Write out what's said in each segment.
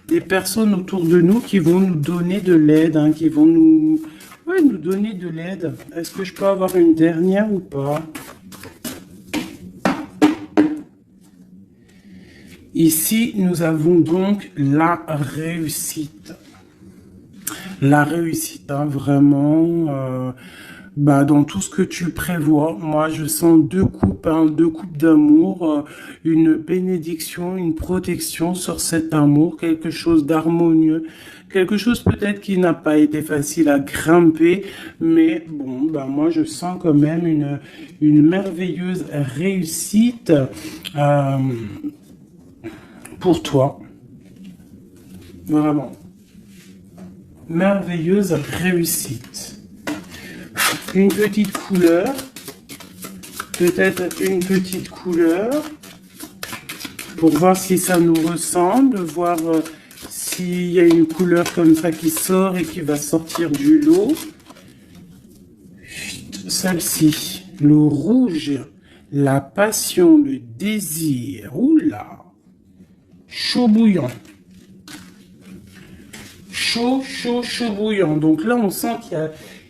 des personnes autour de nous qui vont nous donner de l'aide, hein, qui vont nous, ouais, nous donner de l'aide. Est-ce que je peux avoir une dernière ou pas? Ici, nous avons donc la réussite. La réussite, hein, vraiment, dans tout ce que tu prévois. Moi, je sens deux coupes, hein, deux coupes d'amour, une bénédiction, une protection sur cet amour, quelque chose d'harmonieux, quelque chose peut-être qui n'a pas été facile à grimper, mais bon, moi, je sens quand même une merveilleuse réussite pour toi. Vraiment. Merveilleuse réussite. Une petite couleur, peut-être une petite couleur, pour voir si ça nous ressemble, voir s'il y a une couleur comme ça qui sort et qui va sortir du lot. Celle-ci, le rouge, la passion, le désir, oula, chaud bouillant. Chaud bouillant. Donc là, on sent qu'il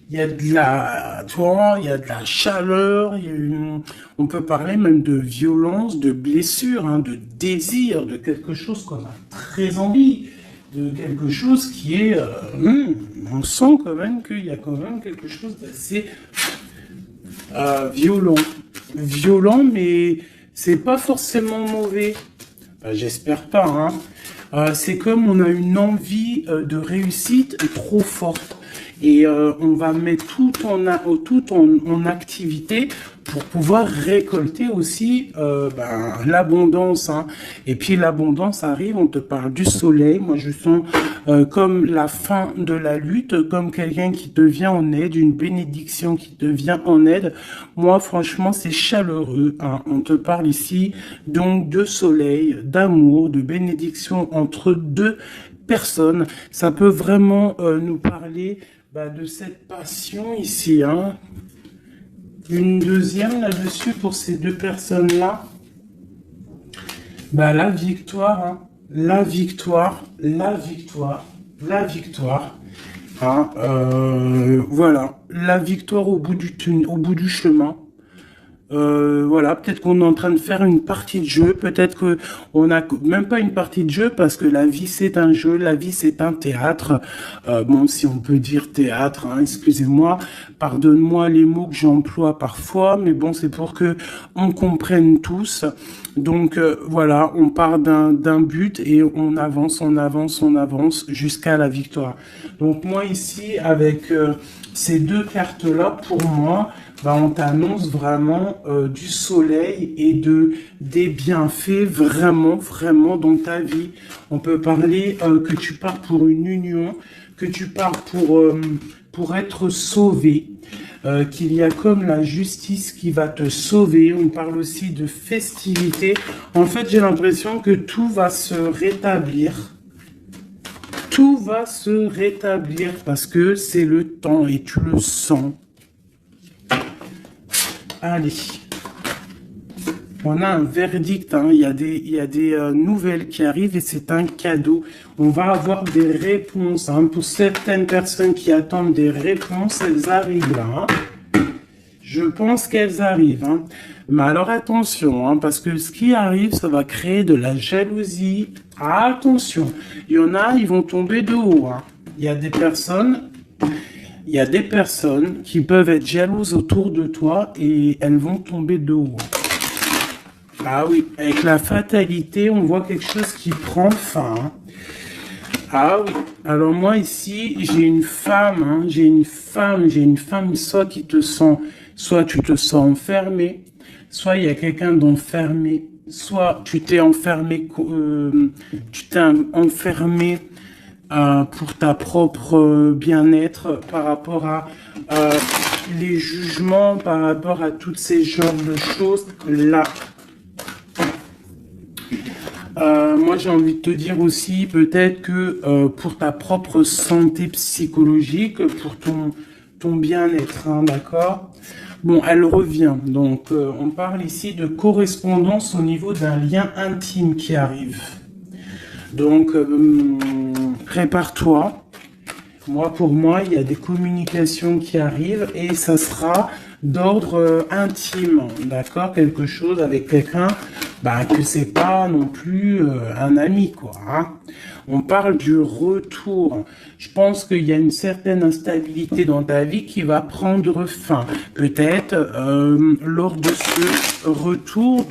y a de la, tu vois, il y a de la chaleur, on peut parler même de violence, de blessure, hein, de désir, de quelque chose qu'on a très envie, de quelque chose qui est, on sent quand même qu'il y a quand même quelque chose d'assez violent, mais c'est pas forcément mauvais. J'espère pas, hein. C'est comme on a une envie de réussite trop forte et on va mettre tout en activité pour pouvoir récolter aussi l'abondance, hein. Et puis l'abondance arrive, on te parle du soleil. Moi je sens comme la fin de la lutte, comme quelqu'un qui te vient en aide, une bénédiction qui te vient en aide. Moi franchement c'est chaleureux, hein. On te parle ici donc de soleil, d'amour, de bénédiction entre deux personnes. Ça peut vraiment nous parler de cette passion ici, hein. Une deuxième là-dessus pour ces deux personnes-là. La victoire, hein. La victoire. Hein, voilà, la victoire au bout du chemin. Voilà, peut-être qu'on est en train de faire une partie de jeu, peut-être que on n'a même pas une partie de jeu parce que la vie c'est un jeu, la vie c'est un théâtre. Bon, si on peut dire théâtre, hein, excusez-moi, pardonne-moi les mots que j'emploie parfois, mais bon, c'est pour que on comprenne tous. Donc voilà, on part d'un but et on avance jusqu'à la victoire. Donc moi ici avec ces deux cartes-là, pour moi, on t'annonce vraiment du soleil et des bienfaits vraiment dans ta vie. On peut parler que tu pars pour une union, que tu pars pour être sauvé, qu'il y a comme la justice qui va te sauver. On parle aussi de festivité. En fait, j'ai l'impression que tout va se rétablir. Tout va se rétablir parce que c'est le temps et tu le sens. Allez, on a un verdict, hein. Il y a des nouvelles qui arrivent et c'est un cadeau. On va avoir des réponses, hein. Pour certaines personnes qui attendent des réponses, elles arrivent là, hein. Je pense qu'elles arrivent, hein. Mais alors attention, hein, parce que ce qui arrive, ça va créer de la jalousie. Attention, il y en a, ils vont tomber de haut, hein. Il y a des personnes qui peuvent être jalouses autour de toi et elles vont tomber de haut. Ah oui, avec la fatalité, on voit quelque chose qui prend fin, hein. Ah oui, alors moi ici, j'ai une femme, hein, j'ai une femme soit qui te sent, soit tu te sens enfermé, soit il y a quelqu'un d'enfermé, soit tu t'es enfermé, pour ta propre bien-être par rapport à les jugements, par rapport à toutes ces genres de choses là. Moi j'ai envie de te dire aussi peut-être que pour ta propre santé psychologique, pour ton bien-être, hein, d'accord? Bon, elle revient, donc on parle ici de correspondance au niveau d'un lien intime qui arrive. Donc, prépare-toi. Moi, pour moi, il y a des communications qui arrivent et ça sera d'ordre intime, d'accord? Quelque chose avec quelqu'un, bah, que c'est pas non plus un ami, quoi, hein. On parle du retour. Je pense qu'il y a une certaine instabilité dans ta vie qui va prendre fin. Peut-être lors de ce retour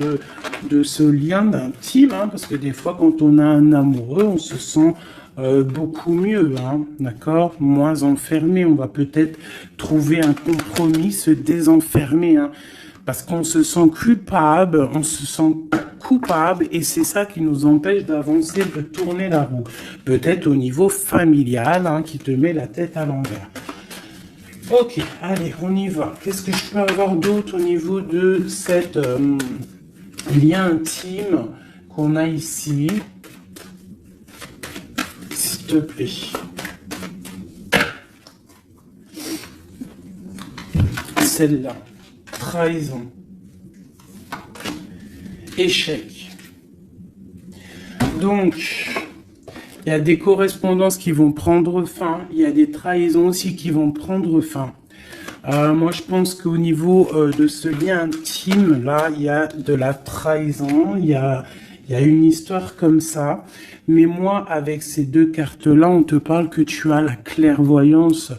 de ce lien d'intime, hein, parce que des fois, quand on a un amoureux, on se sent beaucoup mieux, hein, d'accord, moins enfermé. On va peut-être trouver un compromis, se désenfermer, hein, parce qu'on se sent coupable, et c'est ça qui nous empêche d'avancer, de tourner la roue. Peut-être au niveau familial, hein, qui te met la tête à l'envers. Ok, allez, on y va. Qu'est-ce que je peux avoir d'autre au niveau de cette lien intime qu'on a ici? S'il te plaît. Celle-là. Trahison. Échec. Donc, il y a des correspondances qui vont prendre fin. Il y a des trahisons aussi qui vont prendre fin. Moi, je pense qu'au niveau de ce lien intime, là, il y a de la trahison. Il y a une histoire comme ça. Mais moi, avec ces deux cartes-là, on te parle que tu as la clairvoyance,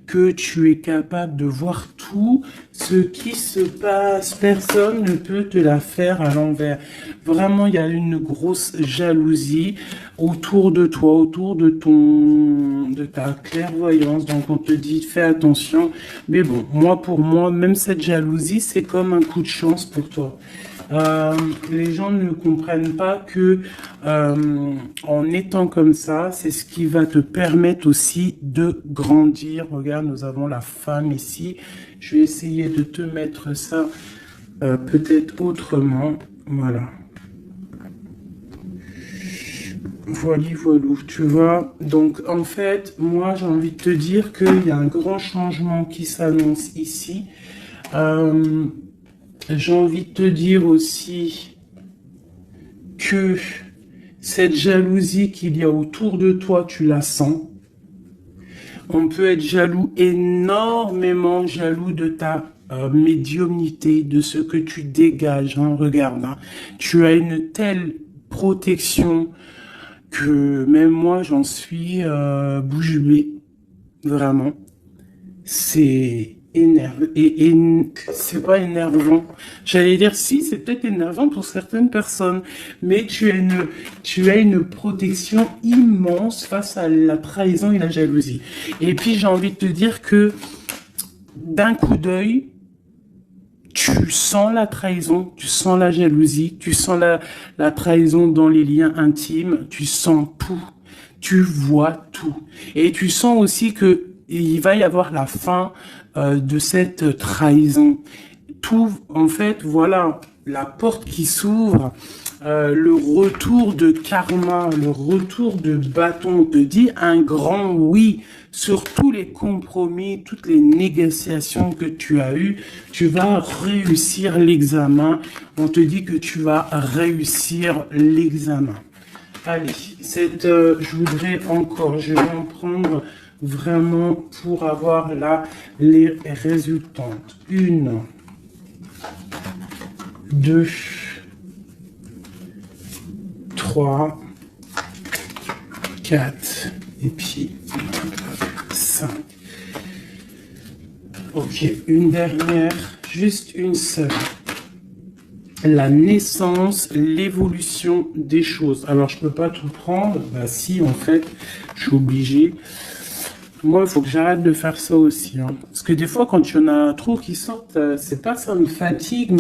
que tu es capable de voir tout ce qui se passe. Personne ne peut te la faire à l'envers. Vraiment, il y a une grosse jalousie autour de toi, autour de ta clairvoyance. Donc, on te dit, fais attention. Mais bon, pour moi, même cette jalousie, c'est comme un coup de chance pour toi. Les gens ne comprennent pas que en étant comme ça, c'est ce qui va te permettre aussi de grandir. Regarde, nous avons la femme ici. Je vais essayer de te mettre ça peut-être autrement. Voilà. Voilà, tu vois. Donc, en fait, moi, j'ai envie de te dire qu'il y a un grand changement qui s'annonce ici. J'ai envie de te dire aussi que cette jalousie qu'il y a autour de toi, tu la sens. On peut être jaloux, énormément jaloux de ta médiumnité, de ce que tu dégages. Hein. Regarde, hein. Tu as une telle protection que même moi, j'en suis bouche bée. Vraiment. C'est énervant. Et c'est pas énervant. J'allais dire si, c'est peut-être énervant pour certaines personnes. Mais tu as une protection immense face à la trahison et la jalousie. Et puis j'ai envie de te dire que d'un coup d'œil, tu sens la trahison, tu sens la jalousie, tu sens la trahison dans les liens intimes, tu sens tout, tu vois tout. Et tu sens aussi que il va y avoir la fin de cette trahison. Tout, en fait, voilà, la porte qui s'ouvre, le retour de karma, le retour de bâton, on te dit un grand oui sur tous les compromis, toutes les négociations que tu as eues. Tu vas réussir l'examen. On te dit que tu vas réussir l'examen. Allez, je voudrais encore, je vais en prendre vraiment pour avoir là les résultantes. 1, 2, 3, 4, et puis 5. Ok, une dernière, juste une seule. La naissance, l'évolution des choses. Alors, je peux pas tout prendre. Bah si, en fait, je suis obligé. Moi, il faut que j'arrête de faire ça aussi. Hein. Parce que des fois, quand il y en a trop qui sortent, c'est pas ça me fatigue,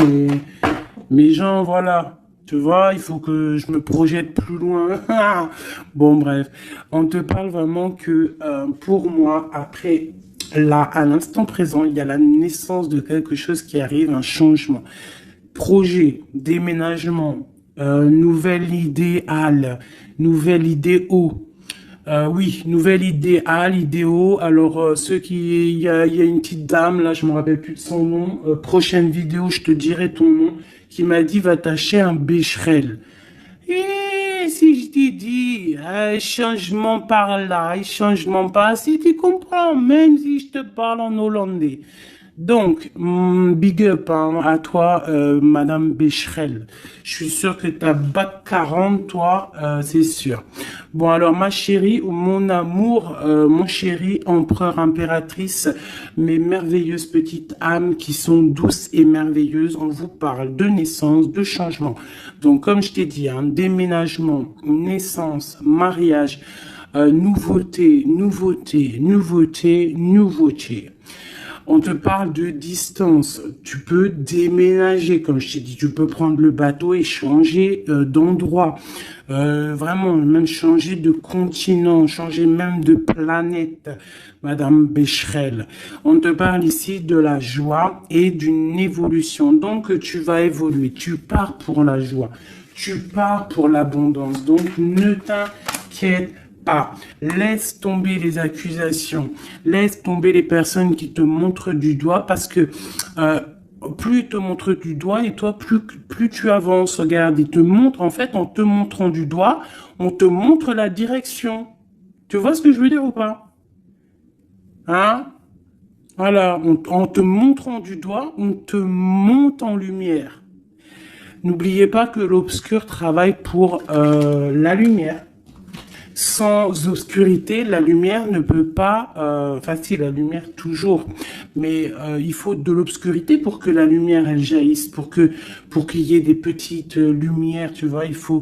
mais genre, voilà. Tu vois, il faut que je me projette plus loin. Bon, bref. On te parle vraiment que, pour moi, après, là, à l'instant présent, il y a la naissance de quelque chose qui arrive, un changement. Projet, déménagement, nouvelle idéal, nouvelle idéo. Oui, nouvelle idéo. Alors, il y a une petite dame, là, je me rappelle plus de son nom. Prochaine vidéo, je te dirai ton nom, qui m'a dit, va t'acheter un Becherel. Et si je t'ai dit, changement par là, changement par ci, tu comprends, même si je te parle en hollandais. Donc, big up hein, à toi, Madame Becherel. Je suis sûr que t'as bac 40, toi, c'est sûr. Bon, alors, ma chérie, mon amour, mon chéri, empereur, impératrice, mes merveilleuses petites âmes qui sont douces et merveilleuses, on vous parle de naissance, de changement. Donc, comme je t'ai dit, hein, déménagement, naissance, mariage, nouveauté, nouveauté, nouveauté, nouveauté. On te parle de distance. Tu peux déménager, comme je t'ai dit. Tu peux prendre le bateau et changer d'endroit. Vraiment, même changer de continent, changer même de planète, Madame Becherel. On te parle ici de la joie et d'une évolution. Donc, tu vas évoluer. Tu pars pour la joie. Tu pars pour l'abondance. Donc, ne t'inquiète pas. Laisse tomber les accusations, laisse tomber les personnes qui te montrent du doigt parce que plus ils te montrent du doigt et toi plus tu avances. Regarde, ils te montrent en fait en te montrant du doigt, on te montre la direction. Tu vois ce que je veux dire ou pas? Hein? Voilà, en te montrant du doigt, on te monte en lumière. N'oubliez pas que l'obscur travaille pour la lumière. Sans obscurité, la lumière ne peut pas, enfin si, la lumière toujours, mais il faut de l'obscurité pour que la lumière elle jaillisse, pour qu'il y ait des petites lumières, tu vois, il faut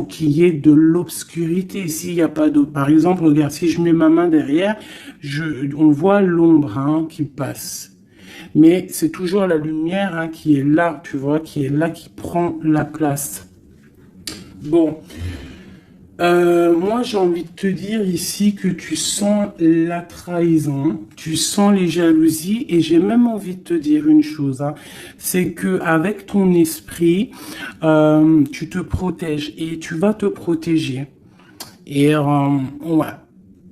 qu'il y ait de l'obscurité. S'il n'y a pas d'eau, par exemple, regarde, si je mets ma main derrière, on voit l'ombre hein, qui passe. Mais c'est toujours la lumière hein, qui est là, tu vois, qui est là, qui prend la place. Bon. Moi, j'ai envie de te dire ici que tu sens la trahison, tu sens les jalousies, et j'ai même envie de te dire une chose, hein, c'est que avec ton esprit, tu te protèges et tu vas te protéger. Et ouais.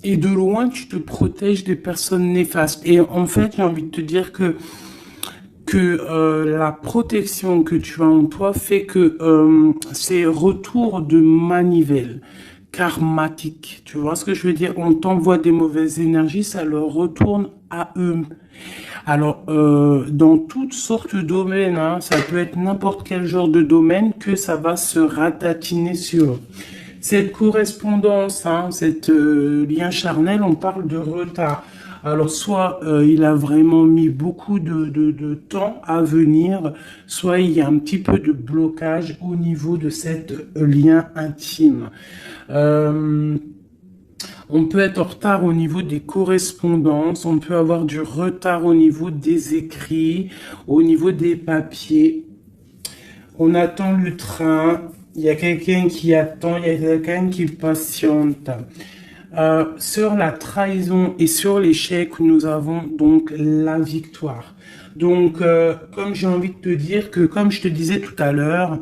Et de loin, tu te protèges des personnes néfastes. Et en fait, j'ai envie de te dire que la protection que tu as en toi fait que c'est retour de manivelle karmatique. Tu vois ce que je veux dire? On t'envoie des mauvaises énergies, ça leur retourne à eux. Alors, dans toutes sortes de domaines, hein, ça peut être n'importe quel genre de domaine que ça va se ratatiner sur eux. Cette correspondance, hein, cette lien charnel, on parle de retard. Alors, soit il a vraiment mis beaucoup de temps à venir, soit il y a un petit peu de blocage au niveau de cet lien intime. On peut être en retard au niveau des correspondances, on peut avoir du retard au niveau des écrits, au niveau des papiers. On attend le train, il y a quelqu'un qui attend, il y a quelqu'un qui patiente. Sur la trahison et sur l'échec, nous avons donc la victoire. Donc, comme j'ai envie de te dire que, comme je te disais tout à l'heure,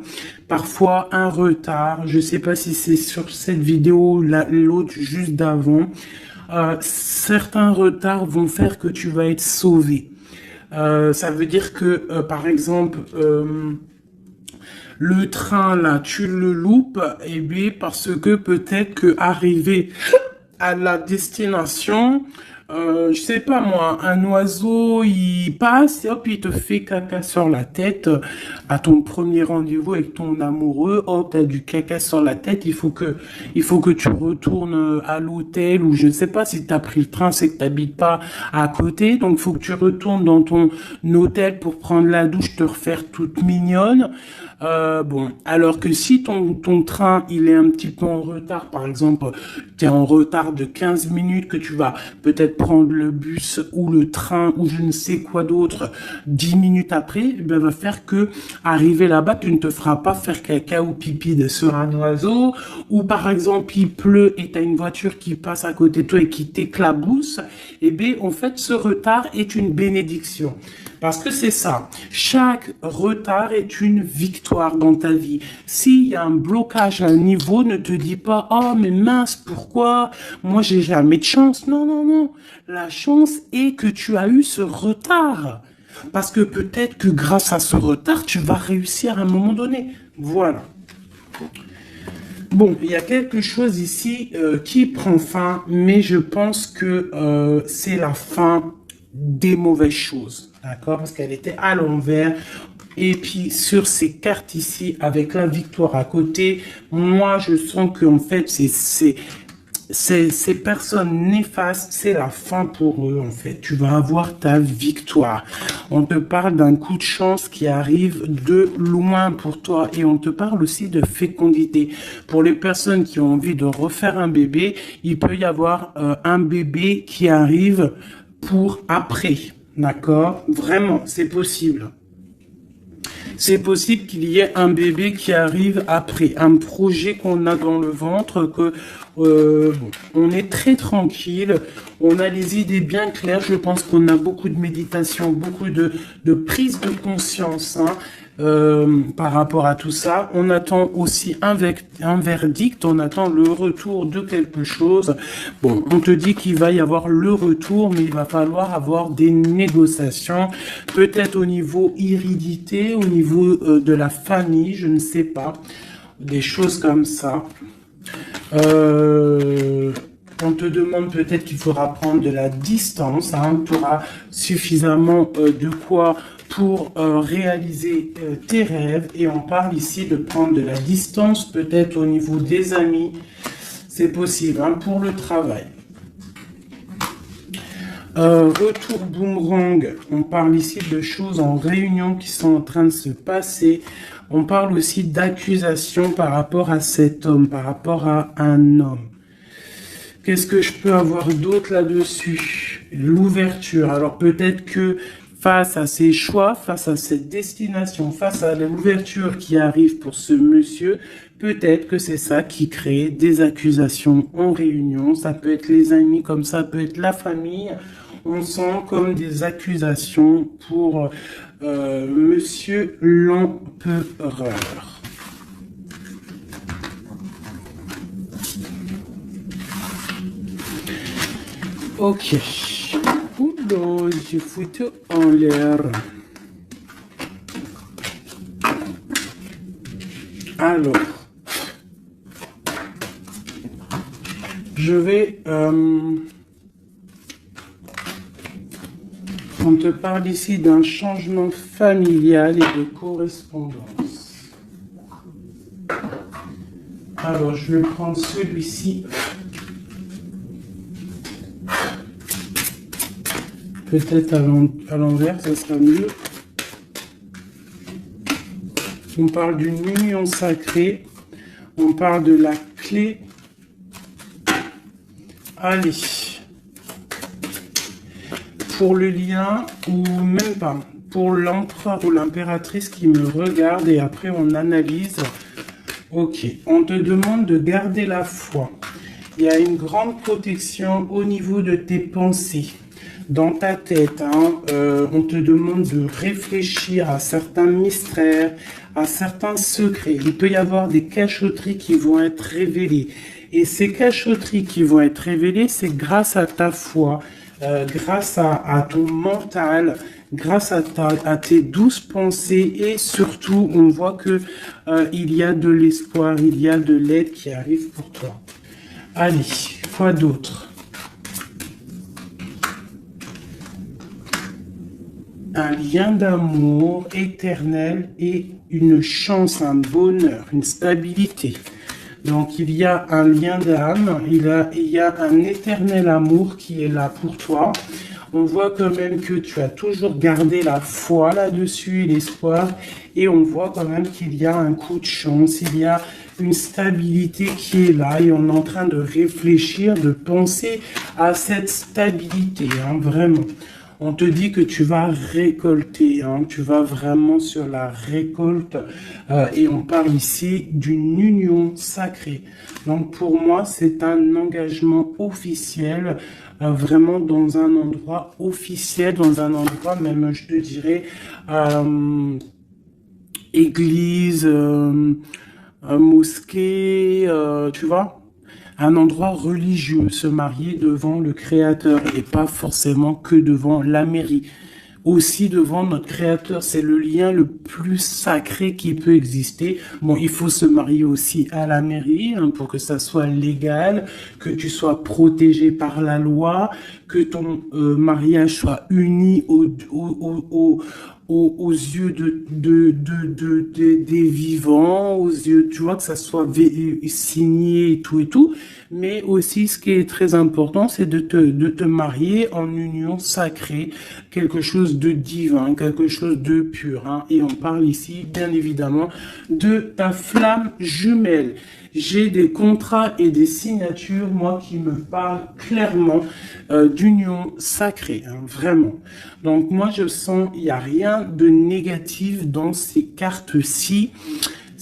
parfois un retard, je sais pas si c'est sur cette vidéo, l'autre juste d'avant, certains retards vont faire que tu vas être sauvé. Ça veut dire que, par exemple, le train là, tu le loupes, et bien parce que peut-être que arrivé à la destination, je sais pas moi, un oiseau, il passe et hop, il te fait caca sur la tête à ton premier rendez-vous avec ton amoureux. Hop, t'as du caca sur la tête, il faut que tu retournes à l'hôtel ou je ne sais pas si t'as pris le train, c'est que t'habites pas à côté, donc il faut que tu retournes dans ton hôtel pour prendre la douche, te refaire toute mignonne. Bon, alors que si ton train, il est un petit peu en retard, par exemple, tu es en retard de 15 minutes, que tu vas peut-être prendre le bus ou le train ou je ne sais quoi d'autre 10 minutes après, ben, va faire que arriver là-bas, tu ne te feras pas faire caca ou pipi sur un oiseau, ou par exemple, il pleut et tu as une voiture qui passe à côté de toi et qui t'éclabousse, et bien, en fait, ce retard est une bénédiction. Parce que c'est ça, chaque retard est une victoire dans ta vie. S'il y a un blocage à un niveau, ne te dis pas « Oh, mais mince, pourquoi? Moi, j'ai jamais de chance. » Non, non, non. La chance est que tu as eu ce retard. Parce que peut-être que grâce à ce retard, tu vas réussir à un moment donné. Voilà. Bon, il y a quelque chose ici qui prend fin, mais je pense que c'est la fin des mauvaises choses, d'accord? Parce qu'elle était à l'envers. Et puis sur ces cartes ici, avec la victoire à côté, moi je sens que en fait ces personnes néfastes, c'est la fin pour eux en fait. Tu vas avoir ta victoire. On te parle d'un coup de chance qui arrive de loin pour toi et on te parle aussi de fécondité. Pour les personnes qui ont envie de refaire un bébé, il peut y avoir un bébé qui arrive pour après. D'accord? Vraiment, c'est possible. C'est possible qu'il y ait un bébé qui arrive après, un projet qu'on a dans le ventre, que on est très tranquille, on a les idées bien claires. Je pense qu'on a beaucoup de méditation, beaucoup de prise de conscience par rapport à tout ça. On attend aussi un verdict, on attend le retour de quelque chose. Bon, on te dit qu'il va y avoir le retour, mais il va falloir avoir des négociations, peut-être au niveau hérédité, au niveau de la famille, je ne sais pas, des choses comme ça. On te demande peut-être qu'il faudra prendre de la distance, tu auras suffisamment de quoi pour réaliser tes rêves, et on parle ici de prendre de la distance, peut-être au niveau des amis, c'est possible, pour le travail. Retour boomerang, on parle ici de choses en réunion qui sont en train de se passer. On parle aussi d'accusations par rapport à cet homme, par rapport à un homme. Qu'est-ce que je peux avoir d'autre là-dessus? L'ouverture. Alors peut-être que face à ces choix, face à cette destination, face à l'ouverture qui arrive pour ce monsieur, peut-être que c'est ça qui crée des accusations en réunion. Ça peut être les amis, comme ça peut être la famille. On sent comme des accusations pour monsieur l'empereur. Ok. Oula, j'ai foutu en l'air. Alors, je vais... on te parle ici d'un changement familial et de correspondance. Alors, je vais prendre celui-ci. Peut-être à l'envers, ça sera mieux. On parle d'une union sacrée. On parle de la clé. Allez. Pour le lien, ou même pas. Pour l'empereur ou l'impératrice qui me regarde, et après on analyse. Ok. On te demande de garder la foi. Il y a une grande protection au niveau de tes pensées. Dans ta tête, on te demande de réfléchir à certains mystères, à certains secrets. Il peut y avoir des cachotteries qui vont être révélées. Et ces cachotteries qui vont être révélées, c'est grâce à ta foi, grâce à ton mental, grâce à tes douces pensées, et surtout, on voit que il y a de l'espoir, il y a de l'aide qui arrive pour toi. Allez, quoi d'autre? Un lien d'amour éternel et une chance, un bonheur, une stabilité. Donc il y a un lien d'âme, il y a un éternel amour qui est là pour toi. On voit quand même que tu as toujours gardé la foi là-dessus et l'espoir. Et on voit quand même qu'il y a un coup de chance, il y a une stabilité qui est là. Et on est en train de réfléchir, de penser à cette stabilité, vraiment. On te dit que tu vas récolter, tu vas vraiment sur la récolte, et on parle ici d'une union sacrée. Donc pour moi, c'est un engagement officiel, vraiment dans un endroit officiel, dans un endroit même, je te dirais, église, mosquée, tu vois, un endroit religieux, se marier devant le Créateur et pas forcément que devant la mairie. aussi devant notre Créateur. C'est le lien le plus sacré qui peut exister. Bon, il faut se marier aussi à la mairie hein, pour que ça soit légal, que tu sois protégé par la loi, que ton mariage soit uni aux yeux des vivants, aux yeux, tu vois, que ça soit signé et tout. Mais aussi, ce qui est très important, c'est de te marier en union sacrée, quelque chose de divin, quelque chose de pur. Hein. Et on parle ici, bien évidemment, de ta flamme jumelle. J'ai des contrats et des signatures, moi, qui me parlent clairement d'union sacrée, hein, vraiment. Donc, moi, je sens, il n'y a rien de négatif dans ces cartes-ci.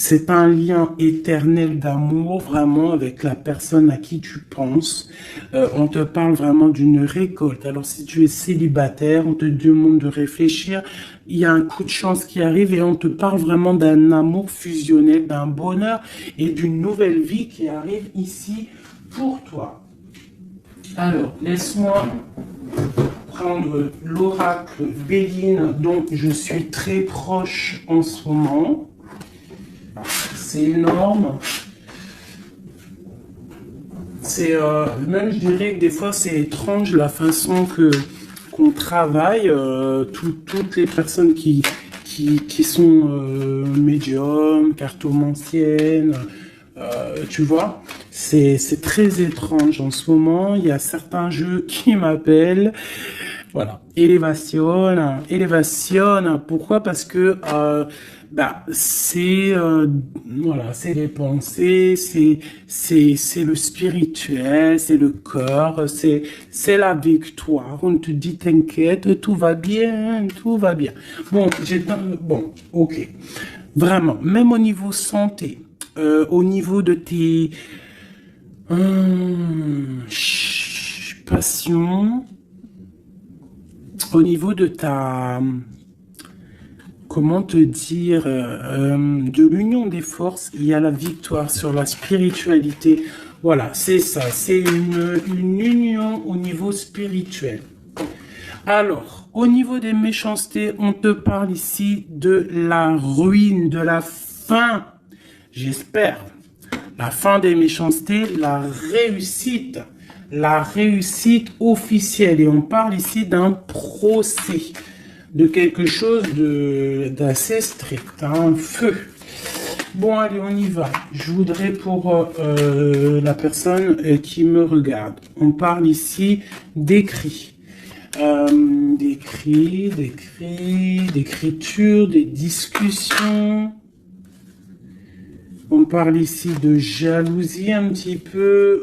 C'est un lien éternel d'amour, vraiment, avec la personne à qui tu penses. On te parle vraiment d'une récolte. Alors, si tu es célibataire, on te demande de réfléchir. Il y a un coup de chance qui arrive et on te parle vraiment d'un amour fusionnel, d'un bonheur et d'une nouvelle vie qui arrive ici pour toi. Alors, laisse-moi prendre l'oracle Béline dont je suis très proche en ce moment. C'est énorme. C'est même je dirais que des fois c'est étrange la façon qu'on travaille. Toutes les personnes qui sont médiums, cartomanciennes, tu vois, c'est très étrange en ce moment. Il y a certains jeux qui m'appellent. Voilà, élévation. Pourquoi? Parce que c'est voilà, c'est les pensées, c'est le spirituel, c'est le corps, c'est la victoire. On te dit t'inquiète, tout va bien, tout va bien. Bon, ok. Vraiment, même au niveau santé, au niveau de tes passions, au niveau de ta comment te dire, de l'union des forces, il y a la victoire sur la spiritualité. Voilà, c'est ça, c'est une union au niveau spirituel. Alors, au niveau des méchancetés, on te parle ici de la ruine, de la fin, j'espère. La fin des méchancetés, la réussite officielle. Et on parle ici d'un procès, de quelque chose d'assez strict, un feu. Bon, allez, on y va. Je voudrais pour la personne qui me regarde, on parle ici d'écrit. D'écriture, des discussions. On parle ici de jalousie un petit peu.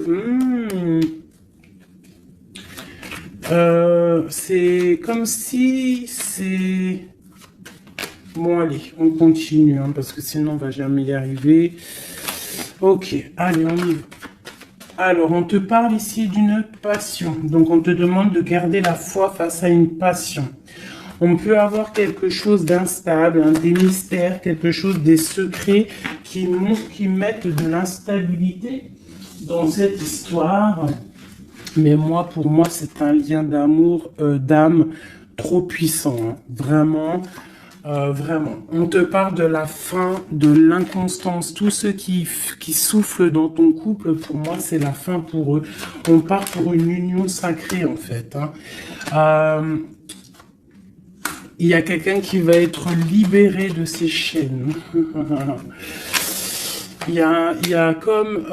C'est comme si c'est... Bon, allez, on continue, hein, parce que sinon on va jamais y arriver. Ok, allez, on y va. Alors, on te parle ici d'une passion. Donc, on te demande de garder la foi face à une passion. On peut avoir quelque chose d'instable, hein, des mystères, quelque chose, des secrets qui mettent de l'instabilité dans cette histoire. Mais moi, pour moi, c'est un lien d'amour, d'âme trop puissant. Hein. Vraiment, vraiment. On te parle de la fin, de l'inconstance. Tous ceux qui soufflent dans ton couple, pour moi, c'est la fin pour eux. On part pour une union sacrée, en fait. Hein. Il y a quelqu'un qui va être libéré de ses chaînes. Il y a comme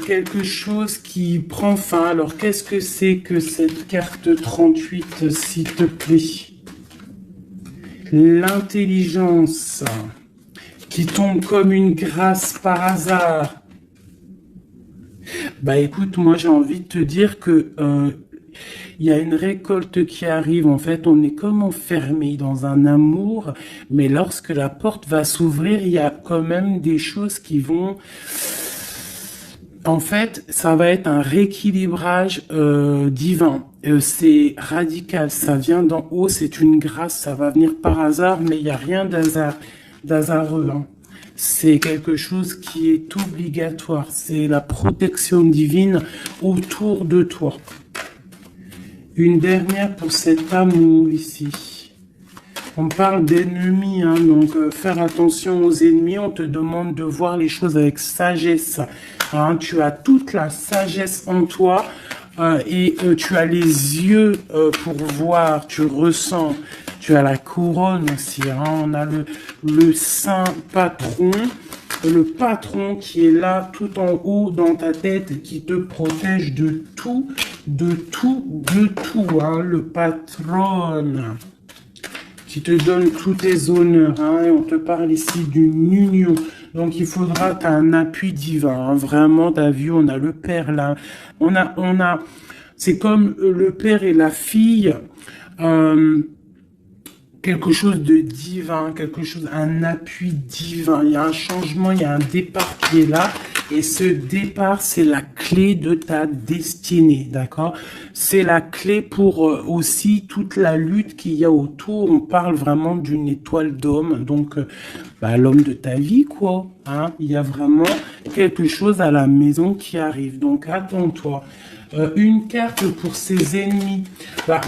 quelque chose qui prend fin. Alors, qu'est-ce que c'est que cette carte 38, s'il te plaît? L'intelligence qui tombe comme une grâce par hasard. Bah écoute, moi j'ai envie de te dire que il y a une récolte qui arrive. En fait, on est comme enfermé dans un amour, mais lorsque la porte va s'ouvrir, il y a quand même des choses qui vont... En fait, ça va être un rééquilibrage divin. C'est radical, ça vient d'en haut, c'est une grâce, ça va venir par hasard, mais il n'y a rien d'hasardeux. Hein. C'est quelque chose qui est obligatoire. C'est la protection divine autour de toi. Une dernière pour cet amour ici. On parle d'ennemis, hein, donc faire attention aux ennemis. On te demande de voir les choses avec sagesse. Hein, tu as toute la sagesse en toi et tu as les yeux pour voir, tu ressens. Tu as la couronne aussi. Hein, on a le saint patron. Le patron qui est là tout en haut dans ta tête, qui te protège de tout, hein, le patron, qui te donne tous tes honneurs, hein, et on te parle ici d'une union, donc il faudra, tu as un appui divin, hein, vraiment, t'as vu, on a le père là, c'est comme le père et la fille, quelque chose de divin, quelque chose, un appui divin. Il y a un changement, il y a un départ qui est là. Et ce départ, c'est la clé de ta destinée, d'accord? C'est la clé pour aussi toute la lutte qu'il y a autour. On parle vraiment d'une étoile d'homme, donc l'homme de ta vie, quoi. Hein? Il y a vraiment quelque chose à la maison qui arrive, donc attends-toi. Une carte pour ses ennemis.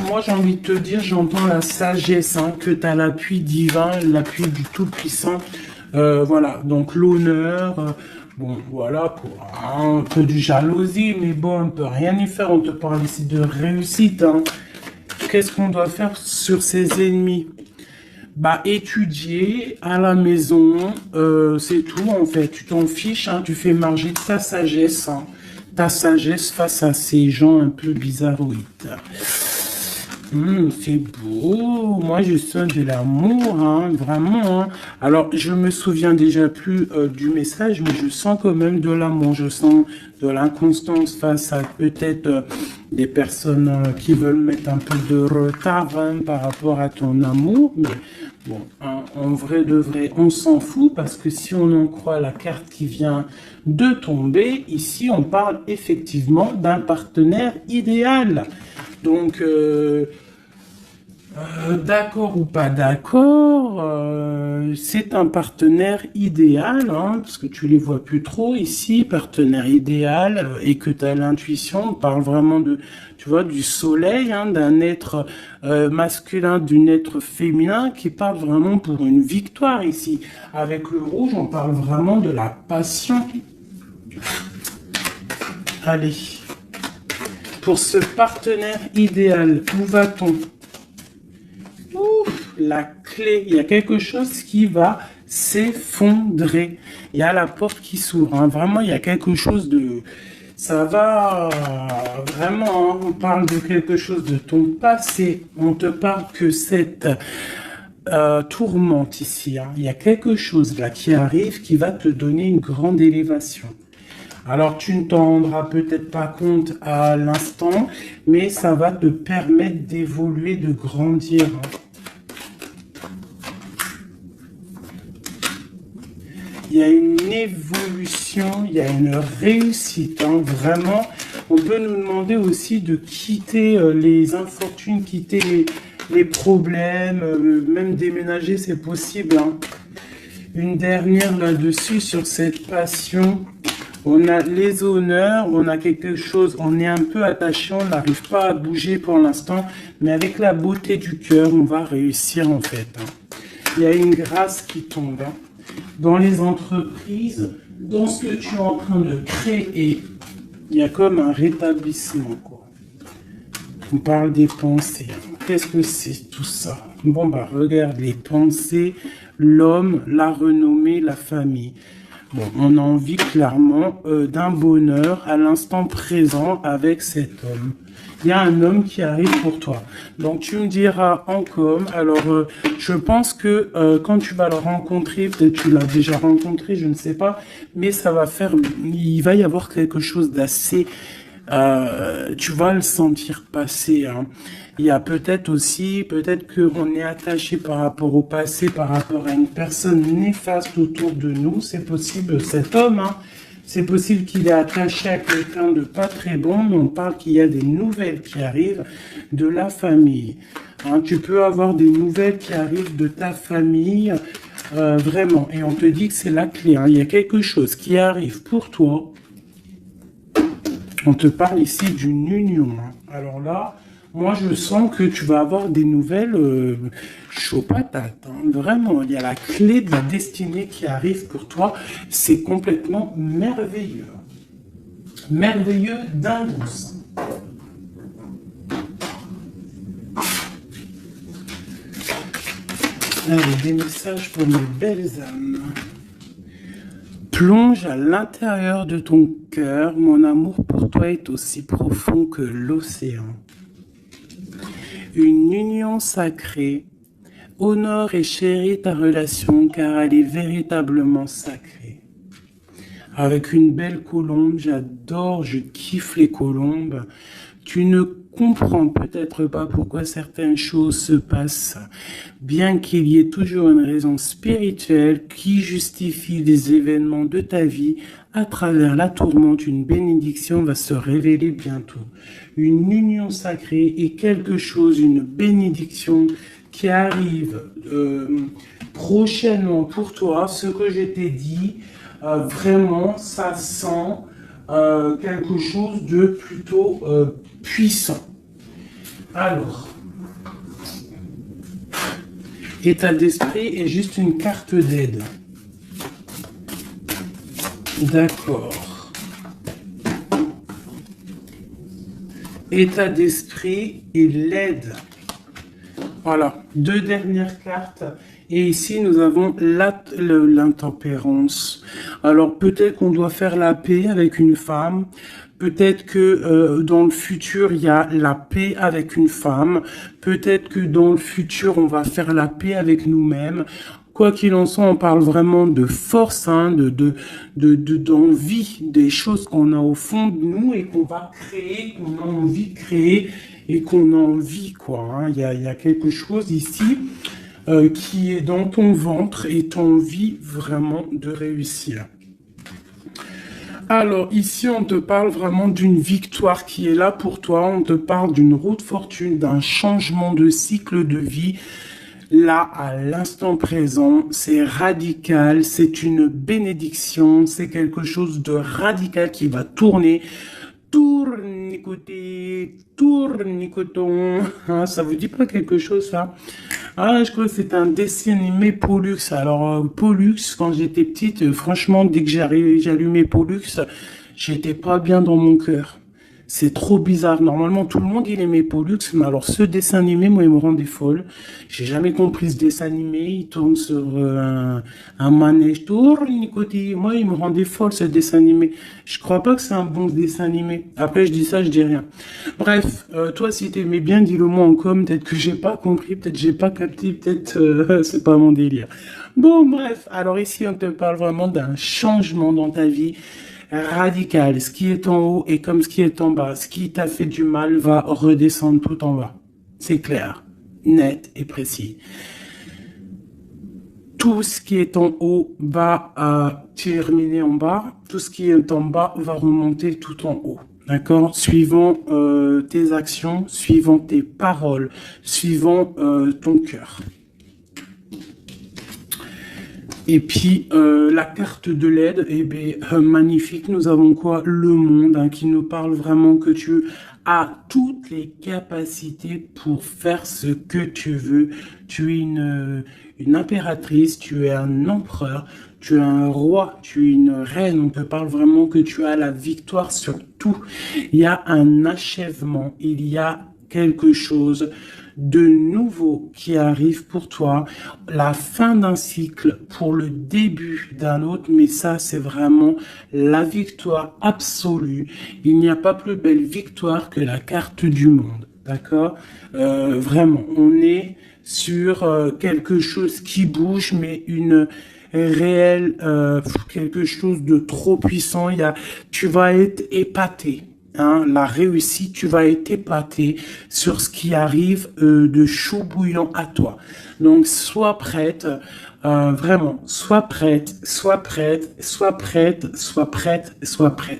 Moi, j'ai envie de te dire, j'entends la sagesse, hein, que tu as l'appui divin, l'appui du Tout-Puissant. Voilà, donc l'honneur, bon, voilà, quoi, un peu de jalousie, mais bon, on peut rien y faire. On te parle ici de réussite. Hein. Qu'est-ce qu'on doit faire sur ses ennemis? Étudier à la maison, c'est tout, en fait. Tu t'en fiches, hein, tu fais marger ta sagesse, hein. Ta sagesse face à ces gens un peu bizarroïdes. C'est beau, moi je sens de l'amour, hein, vraiment. Hein. Alors je me souviens déjà plus du message, mais je sens quand même de l'amour, je sens de l'inconstance face à peut-être des personnes qui veulent mettre un peu de retard, hein, par rapport à ton amour. Mais bon, hein, en vrai de vrai, on s'en fout parce que si on en croit la carte qui vient de tomber, ici on parle effectivement d'un partenaire idéal. Donc, d'accord ou pas d'accord, c'est un partenaire idéal, hein, parce que tu les vois plus trop ici, partenaire idéal, et que tu as l'intuition, on parle vraiment de, tu vois, du soleil, hein, d'un être masculin, d'un être féminin, qui parle vraiment pour une victoire ici. Avec le rouge, on parle vraiment de la passion. Allez. Pour ce partenaire idéal, où va-t-on? La clé, il y a quelque chose qui va s'effondrer. Il y a la porte qui s'ouvre. Hein. Vraiment, il y a quelque chose de... Ça va vraiment, hein, on parle de quelque chose de ton passé. On te parle que cette tourmente ici. Hein. Il y a quelque chose là qui arrive qui va te donner une grande élévation. Alors, tu ne t'en rendras peut-être pas compte à l'instant, mais ça va te permettre d'évoluer, de grandir. Il y a une évolution, il y a une réussite. Hein, vraiment, on peut nous demander aussi de quitter les infortunes, quitter les problèmes, même déménager, c'est possible. Hein. Une dernière là-dessus sur cette passion. On a les honneurs, on a quelque chose, on est un peu attaché, on n'arrive pas à bouger pour l'instant, mais avec la beauté du cœur, on va réussir en fait. Hein. Il y a une grâce qui tombe. Hein. Dans les entreprises, dans ce que tu es en train de créer, il y a comme un rétablissement, quoi. On parle des pensées. Hein. Qu'est-ce que c'est tout ça? Bon, regarde les pensées, l'homme, la renommée, la famille. Bon, on a envie clairement d'un bonheur à l'instant présent avec cet homme. Il y a un homme qui arrive pour toi. Donc tu me diras en com. Alors je pense que quand tu vas le rencontrer, peut-être tu l'as déjà rencontré, je ne sais pas, mais ça va faire, il va y avoir quelque chose d'assez, tu vas le sentir passer. Hein. Il y a peut-être aussi, peut-être qu'on est attaché par rapport au passé, par rapport à une personne néfaste autour de nous. C'est possible, cet homme, hein, c'est possible qu'il est attaché à quelqu'un de pas très bon, mais on parle qu'il y a des nouvelles qui arrivent de la famille. Hein, tu peux avoir des nouvelles qui arrivent de ta famille, vraiment. Et on te dit que c'est la clé. Hein. Il y a quelque chose qui arrive pour toi. On te parle ici d'une union. Hein. Alors là, Moi, je sens que tu vas avoir des nouvelles chaud patate, hein. Vraiment, il y a la clé de la destinée qui arrive pour toi. C'est complètement merveilleux. Merveilleux d'indus. Allez, des messages pour mes belles âmes. Plonge à l'intérieur de ton cœur. Mon amour pour toi est aussi profond que l'océan. Une union sacrée. Honore et chéris ta relation car elle est véritablement sacrée. Avec une belle colombe, j'adore, je kiffe les colombes. Tu ne comprends peut-être pas pourquoi certaines choses se passent, bien qu'il y ait toujours une raison spirituelle qui justifie les événements de ta vie. À travers la tourmente, une bénédiction va se révéler bientôt. Une union sacrée est quelque chose, une bénédiction qui arrive prochainement pour toi. Ce que je t'ai dit, vraiment, ça sent quelque chose de plutôt puissant. Alors, état d'esprit est juste une carte d'aide. D'accord. État d'esprit et l'aide. Voilà, deux dernières cartes. Et ici, nous avons l'intempérance. Alors, peut-être qu'on doit faire la paix avec une femme. Peut-être que dans le futur, il y a la paix avec une femme. Peut-être que dans le futur, on va faire la paix avec nous-mêmes. Quoi qu'il en soit, on parle vraiment de force, hein, d'envie, des choses qu'on a au fond de nous et qu'on va créer, qu'on a envie de créer et qu'on a envie, quoi. Hein. Il y a quelque chose ici qui est dans ton ventre et tu as envie vraiment de réussir. Alors, ici, on te parle vraiment d'une victoire qui est là pour toi. On te parle d'une route fortune, d'un changement de cycle de vie. Là, à l'instant présent, c'est radical, c'est une bénédiction, c'est quelque chose de radical qui va tourner. Tournicoté, tournicoton. Ah, ça vous dit pas quelque chose, ça? Ah, je crois que c'est un dessin animé Pollux. Alors, Pollux, quand j'étais petite, franchement, dès que j'allumais Pollux, j'étais pas bien dans mon cœur. C'est trop bizarre. Normalement, tout le monde, il aimait Pollux, mais alors ce dessin animé, moi, il me rendait folle. J'ai jamais compris ce dessin animé. Il tourne sur un manège. Tournicoté. Moi, il me rendait folle, ce dessin animé. Je crois pas que c'est un bon dessin animé. Après, je dis ça, je dis rien. Bref, toi, si t'aimais bien, dis-le moi en com. Peut-être que j'ai pas compris, peut-être j'ai pas capté, peut-être c'est pas mon délire. Bon, bref. Alors ici, on te parle vraiment d'un changement dans ta vie. Radical. Ce qui est en haut est comme ce qui est en bas. Ce qui t'a fait du mal va redescendre tout en bas. C'est clair, net et précis. Tout ce qui est en haut va terminer en bas. Tout ce qui est en bas va remonter tout en haut. D'accord? Suivant tes actions, suivant tes paroles, suivant ton cœur. Et puis, la carte de l'aide, eh bien, magnifique. Nous avons quoi? Le monde, hein, qui nous parle vraiment que tu as toutes les capacités pour faire ce que tu veux. Tu es une impératrice, tu es un empereur, tu es un roi, tu es une reine. On te parle vraiment que tu as la victoire sur tout. Il y a un achèvement, il y a quelque chose de nouveau qui arrive pour toi, la fin d'un cycle pour le début d'un autre, mais ça c'est vraiment la victoire absolue. Il n'y a pas plus belle victoire que la carte du monde, d'accord? Vraiment, on est sur quelque chose qui bouge, mais une réelle, quelque chose de trop puissant. Tu vas être épaté. Hein, la réussite, tu vas être épaté sur ce qui arrive de chaud bouillant à toi. Donc, sois prête, vraiment, sois prête, sois prête, sois prête, sois prête, sois prête.